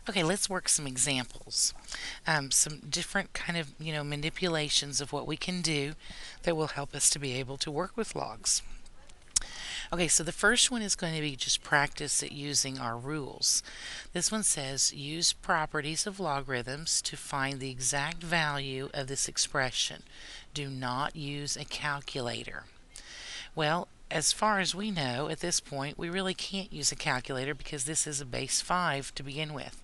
Okay, let's work some examples. Some different kind of, manipulations of what we can do that will help us to be able to work with logs. Okay, so the first one is going to be just practice at using our rules. This one says use properties of logarithms to find the exact value of this expression. Do not use a calculator. Well, as far as we know at this point, we really can't use a calculator because this is a base 5 to begin with.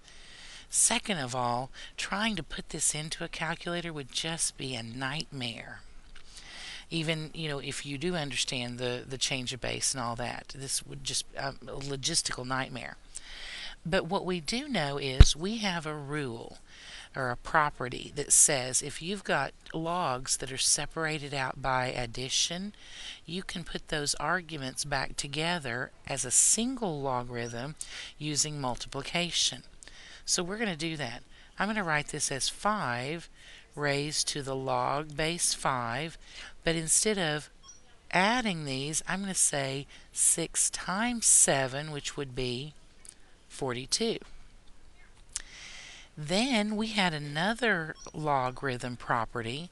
Second of all, trying to put this into a calculator would just be a nightmare. Even, if you do understand the change of base and all that, this would just a logistical nightmare. But what we do know is we have a rule or a property that says if you've got logs that are separated out by addition, you can put those arguments back together as a single logarithm using multiplication. So we're going to do that. I'm going to write this as 5 raised to the log base 5, but instead of adding these, I'm going to say 6 times 7, which would be 42. Then we had another logarithm property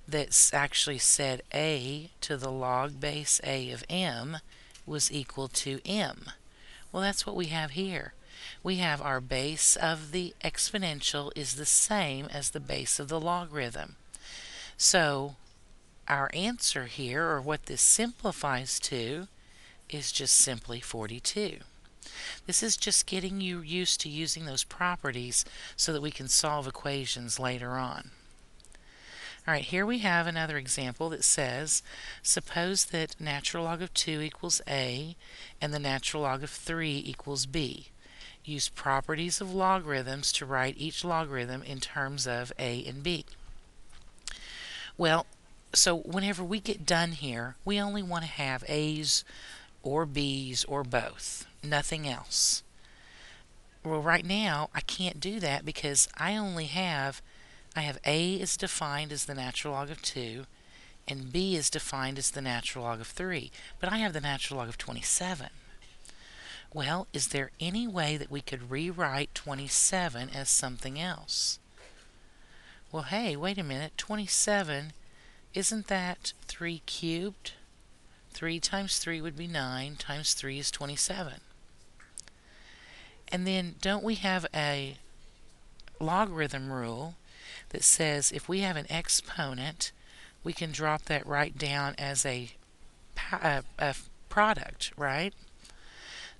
that's actually said a to the log base a of m was equal to m. Well, that's what we have here. We have our base of the exponential is the same as the base of the logarithm. So our answer here, or what this simplifies to, is just simply 42. This is just getting you used to using those properties so that we can solve equations later on. Alright, here we have another example that says, suppose that natural log of 2 equals a and the natural log of 3 equals b. Use properties of logarithms to write each logarithm in terms of a and b. Well, so whenever we get done here, we only want to have a's or b's or both, nothing else. Well, right now I can't do that because I have a is defined as the natural log of 2 and b is defined as the natural log of 3, but I have the natural log of 27. Well, is there any way that we could rewrite 27 as something else? Well, hey, wait a minute, 27, isn't that 3 cubed? 3 times 3 would be 9, times 3 is 27. And then don't we have a logarithm rule that says if we have an exponent, we can drop that right down as a product, right?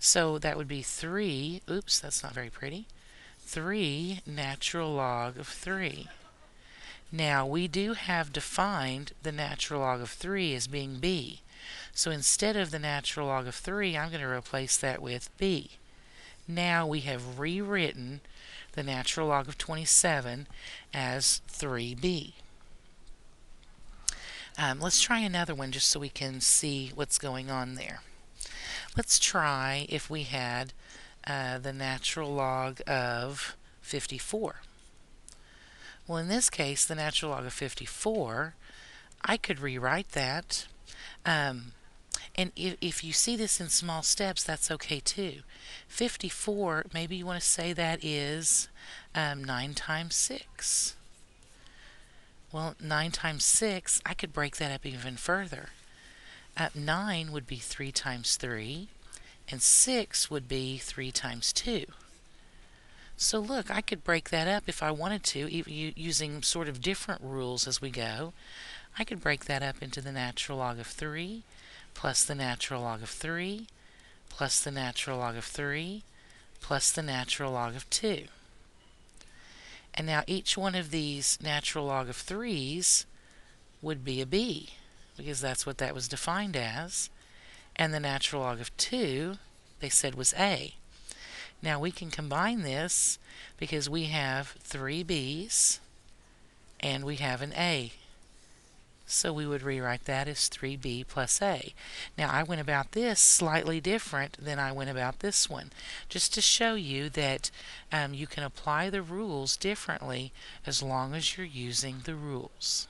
So that would be 3, oops, that's not very pretty, 3 natural log of 3. Now, we do have defined the natural log of 3 as being b. So instead of the natural log of 3, I'm going to replace that with b. Now we have rewritten the natural log of 27 as 3b. Let's try another one just so we can see what's going on there. Let's try if we had the natural log of 54. Well, in this case, the natural log of 54, I could rewrite that. And if you see this in small steps, that's okay too. 54, maybe you want to say that is 9 times 6. Well, 9 times 6, I could break that up even further. 9 would be 3 times 3, and 6 would be 3 times 2. So look, I could break that up if I wanted to, using sort of different rules as we go. I could break that up into the natural log of 3, plus the natural log of 3, plus the natural log of 3, plus the natural log of 2. And now each one of these natural log of 3's would be a b, because that's what that was defined as. And the natural log of 2, they said, was a. Now we can combine this because we have 3 b's and we have an a. So we would rewrite that as 3b plus a. Now I went about this slightly different than I went about this one, just to show you that you can apply the rules differently as long as you're using the rules.